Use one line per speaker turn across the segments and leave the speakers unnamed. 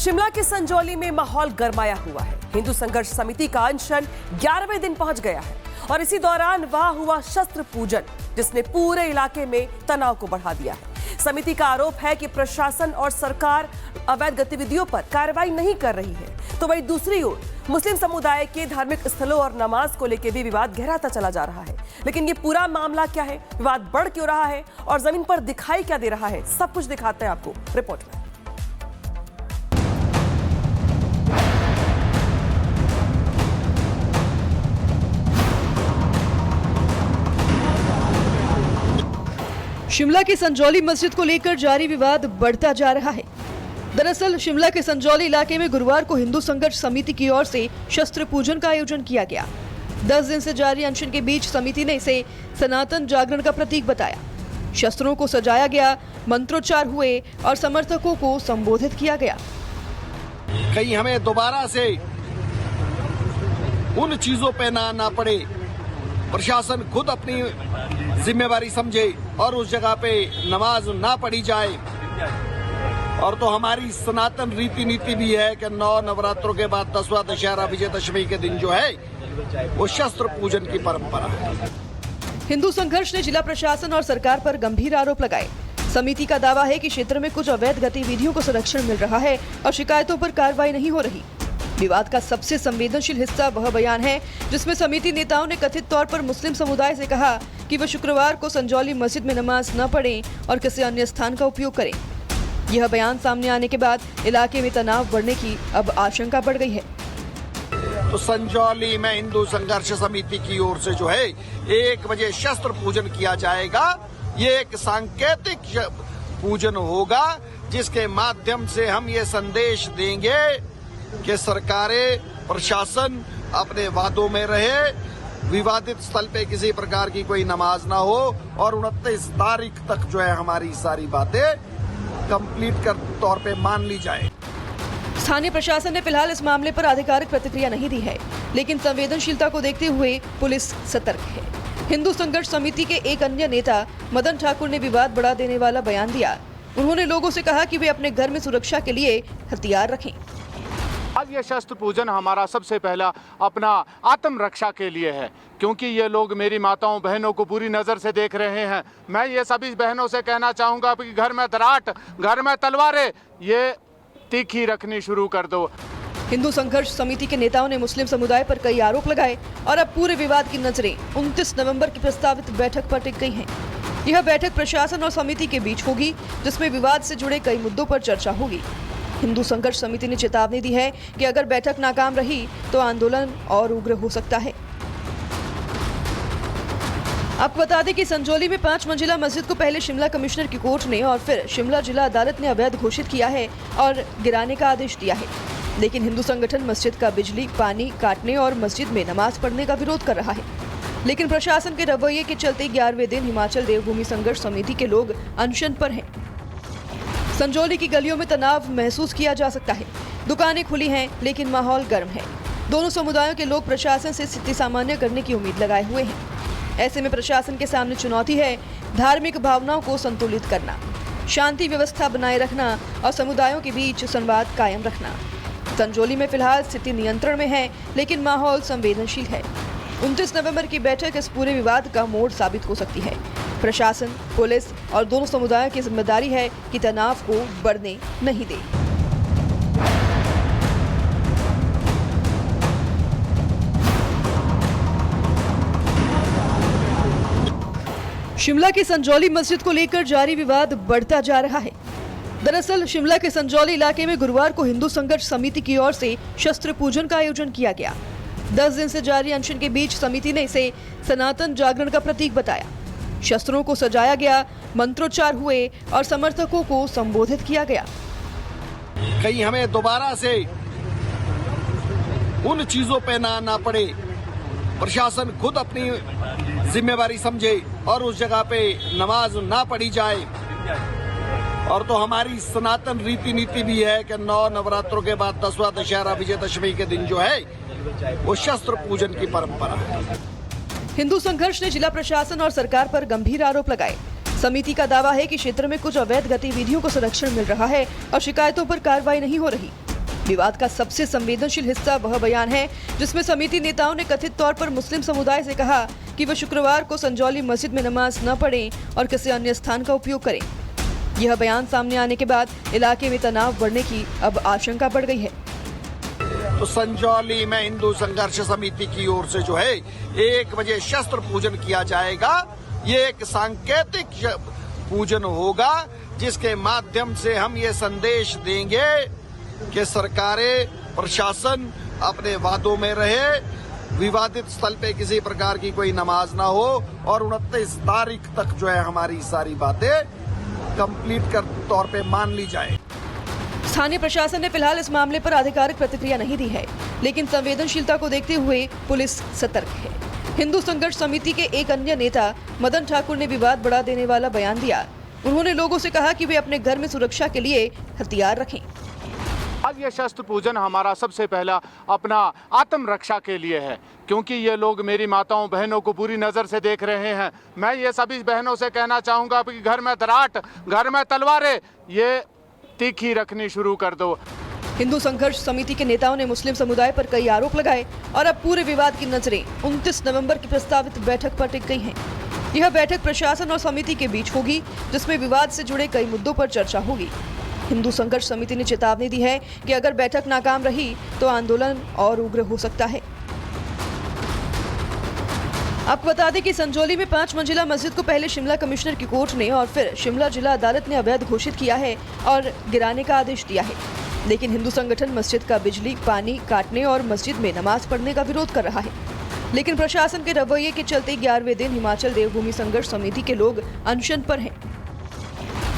शिमला के संजौली में माहौल गरमाया हुआ है। हिंदू संघर्ष समिति का अनशन 11वें दिन पहुंच गया है और इसी दौरान वहां हुआ शस्त्र पूजन, जिसने पूरे इलाके में तनाव को बढ़ा दिया है। समिति का आरोप है कि प्रशासन और सरकार अवैध गतिविधियों पर कार्रवाई नहीं कर रही है, तो वहीं दूसरी ओर मुस्लिम समुदाय के धार्मिक स्थलों और नमाज को लेकर भी विवाद गहराता चला जा रहा है। लेकिन ये पूरा मामला क्या है, विवाद बढ़ क्यों रहा है और जमीन पर दिखाई क्या दे रहा है, सब कुछ दिखाते हैं आपको रिपोर्ट में।
शिमला की संजौली मस्जिद को लेकर जारी विवाद बढ़ता जा रहा है। दरअसल शिमला के संजौली इलाके में गुरुवार को हिंदू संघर्ष समिति की ओर से शस्त्र पूजन का आयोजन किया गया। 10 दिन से जारी अनशन के बीच समिति ने इसे सनातन जागरण का प्रतीक बताया। शस्त्रों को सजाया गया, मंत्रोच्चार हुए और समर्थकों को संबोधित किया गया।
कहीं हमें दोबारा से उन चीजों पे ना आना पड़े, प्रशासन खुद अपनी जिम्मेवारी समझे और उस जगह पे नमाज ना पढ़ी जाए। और तो हमारी सनातन रीति नीति भी है कि 9 नवरात्रों के बाद 10वां दशहरा विजयदशमी के दिन जो है वो शस्त्र पूजन की परंपरा है।
हिंदू संघर्ष ने जिला प्रशासन और सरकार पर गंभीर आरोप लगाए। समिति का दावा है कि क्षेत्र में कुछ अवैध गतिविधियों को संरक्षण मिल रहा है और शिकायतों पर कार्रवाई नहीं हो रही। विवाद का सबसे संवेदनशील हिस्सा वह बयान है जिसमें समिति नेताओं ने कथित तौर पर मुस्लिम समुदाय से कहा कि वह शुक्रवार को संजौली मस्जिद में नमाज न पढ़ें और किसी अन्य स्थान का उपयोग करें। यह बयान सामने आने के बाद इलाके में तनाव बढ़ने की अब आशंका बढ़ गई है।
तो संजौली में हिंदू संघर्ष समिति की ओर से जो है 1 बजे शस्त्र पूजन किया जाएगा। ये एक सांकेतिक पूजन होगा जिसके माध्यम से हम ये संदेश देंगे कि सरकारें, प्रशासन अपने वादों में रहे, विवादित स्थल पे किसी प्रकार की कोई नमाज ना हो और 29 तारीख तक जो है हमारी सारी बातें कंप्लीट कर तौर पे मान ली जाए।
स्थानीय प्रशासन ने फिलहाल इस मामले पर आधिकारिक प्रतिक्रिया नहीं दी है, लेकिन संवेदनशीलता को देखते हुए पुलिस सतर्क है। हिंदू संघर्ष समिति के एक अन्य नेता मदन ठाकुर ने विवाद बढ़ा देने वाला बयान दिया। उन्होंने लोगों से कहा कि वे अपने घर में सुरक्षा के लिए हथियार रखें।
आज ये शस्त्र पूजन हमारा सबसे पहला अपना आत्म रक्षा के लिए है, क्योंकि ये लोग मेरी माताओं बहनों को बुरी नज़र से देख रहे हैं। मैं ये सभी बहनों से कहना चाहूँगा कि घर में दराट, घर में तलवारें, ये तीखी रखनी शुरू कर दो।
हिंदू संघर्ष समिति के नेताओं ने मुस्लिम समुदाय पर कई आरोप लगाए और अब पूरे विवाद की नजरें 29 नवंबर की प्रस्तावित बैठक पर टिक गई हैं। यह बैठक प्रशासन और समिति के बीच होगी, जिसमें विवाद से जुड़े कई मुद्दों पर चर्चा होगी। हिंदू संघर्ष समिति ने चेतावनी दी है कि अगर बैठक नाकाम रही तो आंदोलन और उग्र हो सकता है। आपको बता दें कि संजौली में 5 मंजिला मस्जिद को पहले शिमला कमिश्नर की कोर्ट ने और फिर शिमला जिला अदालत ने अवैध घोषित किया है और गिराने का आदेश दिया है। लेकिन हिंदू संगठन मस्जिद का बिजली पानी काटने और मस्जिद में नमाज पढ़ने का विरोध कर रहा है। लेकिन प्रशासन के रवैये के चलते 11वें दिन हिमाचल देवभूमि संघर्ष समिति के लोग अनशन पर हैं। संजौली की गलियों में तनाव महसूस किया जा सकता है। दुकानें खुली हैं, लेकिन माहौल गर्म है। दोनों समुदायों के लोग प्रशासन से स्थिति सामान्य करने की उम्मीद लगाए हुए हैं। ऐसे में प्रशासन के सामने चुनौती है धार्मिक भावनाओं को संतुलित करना, शांति व्यवस्था बनाए रखना और समुदायों के बीच संवाद कायम रखना। संजौली में फिलहाल स्थिति नियंत्रण में है, लेकिन माहौल संवेदनशील है। 29 नवंबर की बैठक इस पूरे विवाद का मोड़ साबित हो सकती है। प्रशासन, पुलिस और दोनों समुदायों की जिम्मेदारी है कि तनाव को बढ़ने नहीं दे। शिमला की संजौली मस्जिद को लेकर जारी विवाद बढ़ता जा रहा है। दरअसल शिमला के संजौली इलाके में गुरुवार को हिंदू संघर्ष समिति की ओर से शस्त्र पूजन का आयोजन किया गया। 10 दिन से जारी अनशन के बीच समिति ने इसे सनातन जागरण का प्रतीक बताया। शस्त्रों को सजाया गया, मंत्रोच्चार हुए और समर्थकों को संबोधित किया गया।
कहीं हमें दोबारा से उन चीजों पे ना आना पड़े, प्रशासन खुद अपनी जिम्मेवारी समझे और उस जगह पे नमाज ना पढ़ी जाए। और तो हमारी सनातन रीति नीति भी है कि 9 नवरात्रों के बाद 10वां दशहरा विजयदशमी के दिन जो है वो शस्त्र पूजन की परंपरा है।
हिंदू संघर्ष ने जिला प्रशासन और सरकार पर गंभीर आरोप लगाए। समिति का दावा है कि क्षेत्र में कुछ अवैध गतिविधियों को संरक्षण मिल रहा है और शिकायतों पर कार्रवाई नहीं हो रही। विवाद का सबसे संवेदनशील हिस्सा वह बयान है जिसमें समिति नेताओं ने कथित तौर पर मुस्लिम समुदाय से कहा कि वे शुक्रवार को संजौली मस्जिद में नमाज न पढ़ें और किसी अन्य स्थान का उपयोग करें। यह बयान सामने आने के बाद इलाके में तनाव बढ़ने की अब आशंका बढ़ गई है।
तो संजौली में हिंदू संघर्ष समिति की ओर से जो है 1 बजे शस्त्र पूजन किया जाएगा। ये एक सांकेतिक पूजन होगा जिसके माध्यम से हम ये संदेश देंगे कि सरकारें, प्रशासन अपने वादों में रहे, विवादित स्थल पे किसी प्रकार की कोई नमाज ना हो और 29 तारीख तक जो है हमारी सारी बातें कंप्लीट कर तौर पे मान ली जाए।
स्थानीय प्रशासन ने फिलहाल इस मामले पर आधिकारिक प्रतिक्रिया नहीं दी है, लेकिन संवेदनशीलता को देखते हुए पुलिस सतर्क है। हिंदू संघर्ष समिति के एक अन्य नेता मदन ठाकुर ने विवाद बढ़ा देने वाला बयान दिया। उन्होंने लोगों से कहा कि वे अपने घर में सुरक्षा के लिए हथियार रखें।
आज ये शस्त्र पूजन हमारा सबसे पहला अपना आत्म रक्षा के लिए है, क्योंकि ये लोग मेरी माताओं बहनों को बुरी नज़र से देख रहे हैं। मैं ये सभी बहनों से कहना चाहूँगा कि घर में दराट, घर में तलवारें, ये तीखी रखनी शुरू कर दो।
हिंदू संघर्ष समिति के नेताओं ने मुस्लिम समुदाय पर कई आरोप लगाए और अब पूरे विवाद की नजरें 29 नवंबर की प्रस्तावित बैठक पर टिक गई हैं। यह बैठक प्रशासन और समिति के बीच होगी, जिसमें विवाद से जुड़े कई मुद्दों पर चर्चा होगी। हिंदू संघर्ष समिति ने चेतावनी दी है कि अगर बैठक नाकाम रही तो आंदोलन और उग्र हो सकता है। आपको बता दें कि संजौली में 5 मंजिला मस्जिद को पहले शिमला कमिश्नर की कोर्ट ने और फिर शिमला जिला अदालत ने अवैध घोषित किया है और गिराने का आदेश दिया है। लेकिन हिंदू संगठन मस्जिद का बिजली, पानी काटने और मस्जिद में नमाज पढ़ने का विरोध कर रहा है। लेकिन प्रशासन के रवैये के चलते 11वें दिन हिमाचल देवभूमि संघर्ष समिति के लोग अनशन पर हैं।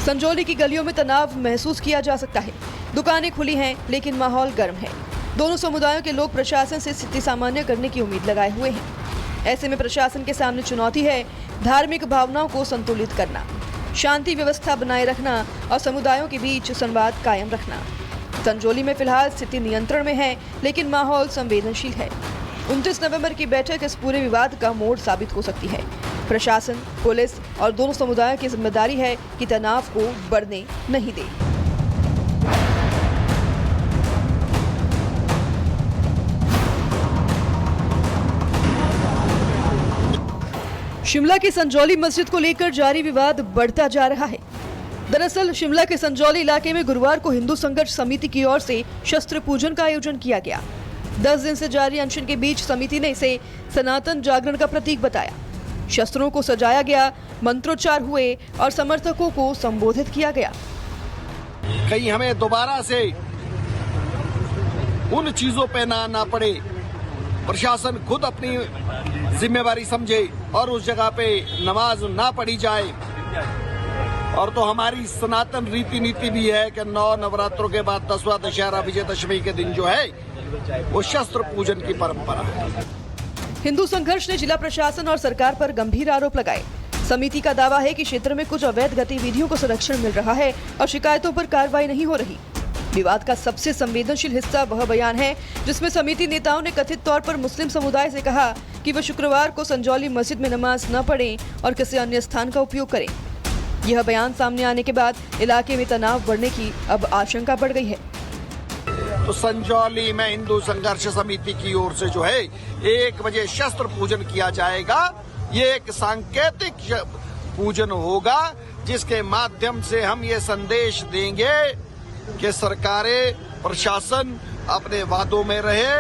संजौली की गलियों में तनाव महसूस किया जा सकता है। दुकानें खुली हैं, लेकिन माहौल गर्म है। दोनों समुदायों के लोग प्रशासन से स्थिति सामान्य करने की उम्मीद लगाए हुए हैं। ऐसे में प्रशासन के सामने चुनौती है धार्मिक भावनाओं को संतुलित करना, शांति व्यवस्था बनाए रखना और समुदायों के बीच संवाद कायम रखना। संजौली में फिलहाल स्थिति नियंत्रण में है, लेकिन माहौल संवेदनशील है। 29 नवंबर की बैठक इस पूरे विवाद का मोड़ साबित हो सकती है। प्रशासन, पुलिस और दोनों समुदायों की जिम्मेदारी है कि तनाव को बढ़ने नहीं दे। शिमला की संजौली मस्जिद को लेकर जारी विवाद बढ़ता जा रहा है। दरअसल शिमला के संजौली इलाके में गुरुवार को हिंदू संघर्ष समिति की ओर से शस्त्र पूजन का आयोजन किया गया। 10 दिन से जारी अनशन के बीच समिति ने इसे सनातन जागरण का प्रतीक बताया। शस्त्रों को सजाया गया, मंत्रोच्चार हुए और समर्थकों को संबोधित किया गया।
कहीं हमें दोबारा से उन चीजों पे ना आना पड़े, प्रशासन खुद अपनी जिम्मेवारी समझे और उस जगह पे नमाज ना पढ़ी जाए। और तो हमारी सनातन रीति नीति भी है कि 9 नवरात्रों के बाद 10वां दशहरा विजयदशमी के दिन जो है वो शस्त्र पूजन की परंपरा है।
हिंदू संघर्ष ने जिला प्रशासन और सरकार पर गंभीर आरोप लगाए। समिति का दावा है कि क्षेत्र में कुछ अवैध गतिविधियों को संरक्षण मिल रहा है और शिकायतों पर कार्रवाई नहीं हो रही। विवाद का सबसे संवेदनशील हिस्सा वह बयान है जिसमें समिति नेताओं ने कथित तौर पर मुस्लिम समुदाय से कहा कि वे शुक्रवार को संजौली मस्जिद में नमाज न पढ़ें और किसी अन्य स्थान का उपयोग करें। यह बयान सामने आने के बाद इलाके में तनाव बढ़ने की अब आशंका बढ़ गई है।
तो संजौली में हिंदू संघर्ष समिति की ओर से जो है 1 बजे शस्त्र पूजन किया जाएगा। ये एक सांकेतिक पूजन होगा जिसके माध्यम से हम ये संदेश देंगे कि सरकारें, प्रशासन अपने वादों में रहे,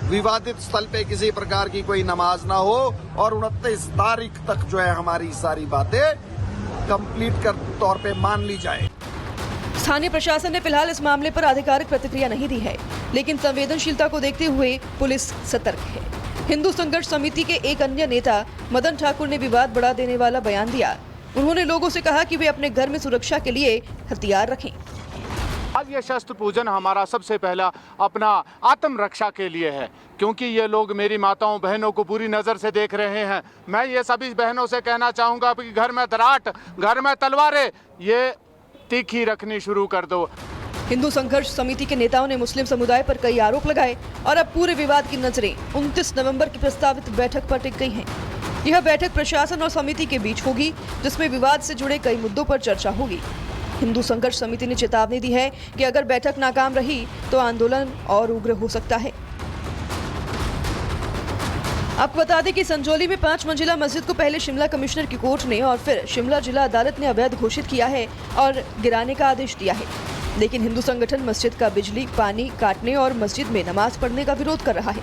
विवादित स्थल पे किसी प्रकार की कोई नमाज ना हो और 29 तारीख तक जो है हमारी सारी बातें कंप्लीट कर तौर पे मान ली जाए।
स्थानीय प्रशासन ने फिलहाल इस मामले पर आधिकारिक प्रतिक्रिया नहीं दी है, लेकिन संवेदनशीलता को देखते हुए पुलिस सतर्क है। हिंदू संघर्ष समिति के एक अन्य नेता मदन ठाकुर ने विवाद बढ़ा देने वाला बयान दिया। उन्होंने लोगों से कहा कि वे अपने घर में सुरक्षा के लिए हथियार रखें।
आज ये शस्त्र पूजन हमारा सबसे पहला अपना आत्म रक्षा के लिए है, क्योंकि ये लोग मेरी माताओं बहनों को बुरी नज़र से देख रहे हैं। मैं ये सभी बहनों से कहना चाहूँगा कि घर में दराट, घर में तलवारें, ये तीखी रखनी शुरू कर दो।
हिंदू संघर्ष समिति के नेताओं ने मुस्लिम समुदाय पर कई आरोप लगाए और अब पूरे विवाद की नजरें 29 नवंबर की प्रस्तावित बैठक पर टिक गई हैं। यह बैठक प्रशासन और समिति के बीच होगी, जिसमें विवाद से जुड़े कई मुद्दों पर चर्चा होगी। हिंदू संघर्ष समिति ने चेतावनी दी है कि अगर बैठक नाकाम रही तो आंदोलन और उग्र हो सकता है। आपको बता दें कि संजौली में 5 मंजिला मस्जिद को पहले शिमला कमिश्नर की कोर्ट ने और फिर शिमला जिला अदालत ने अवैध घोषित किया है और गिराने का आदेश दिया है। लेकिन हिंदू संगठन मस्जिद का बिजली पानी काटने और मस्जिद में नमाज पढ़ने का विरोध कर रहा है।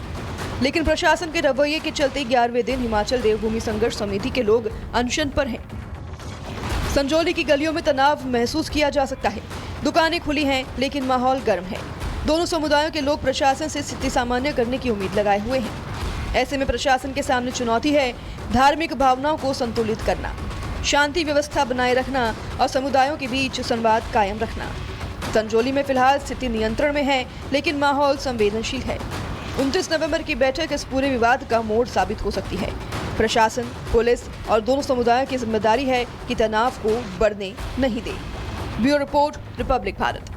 लेकिन प्रशासन के रवैये के चलते 11वें दिन हिमाचल देवभूमि संघर्ष समिति के लोग अनशन पर हैं। संजौली की गलियों में तनाव महसूस किया जा सकता है। दुकानें खुली हैं लेकिन माहौल गर्म है। दोनों समुदायों के लोग प्रशासन से स्थिति सामान्य करने की उम्मीद लगाए हुए हैं। ऐसे में प्रशासन के सामने चुनौती है धार्मिक भावनाओं को संतुलित करना, शांति व्यवस्था बनाए रखना और समुदायों के बीच संवाद कायम रखना। संजौली में फिलहाल स्थिति नियंत्रण में है लेकिन माहौल संवेदनशील है। 29 नवंबर की बैठक इस पूरे विवाद का मोड़ साबित हो सकती है। प्रशासन, पुलिस और दोनों समुदायों की जिम्मेदारी है कि तनाव को बढ़ने नहीं दे। Bureau report, Republic Bharat.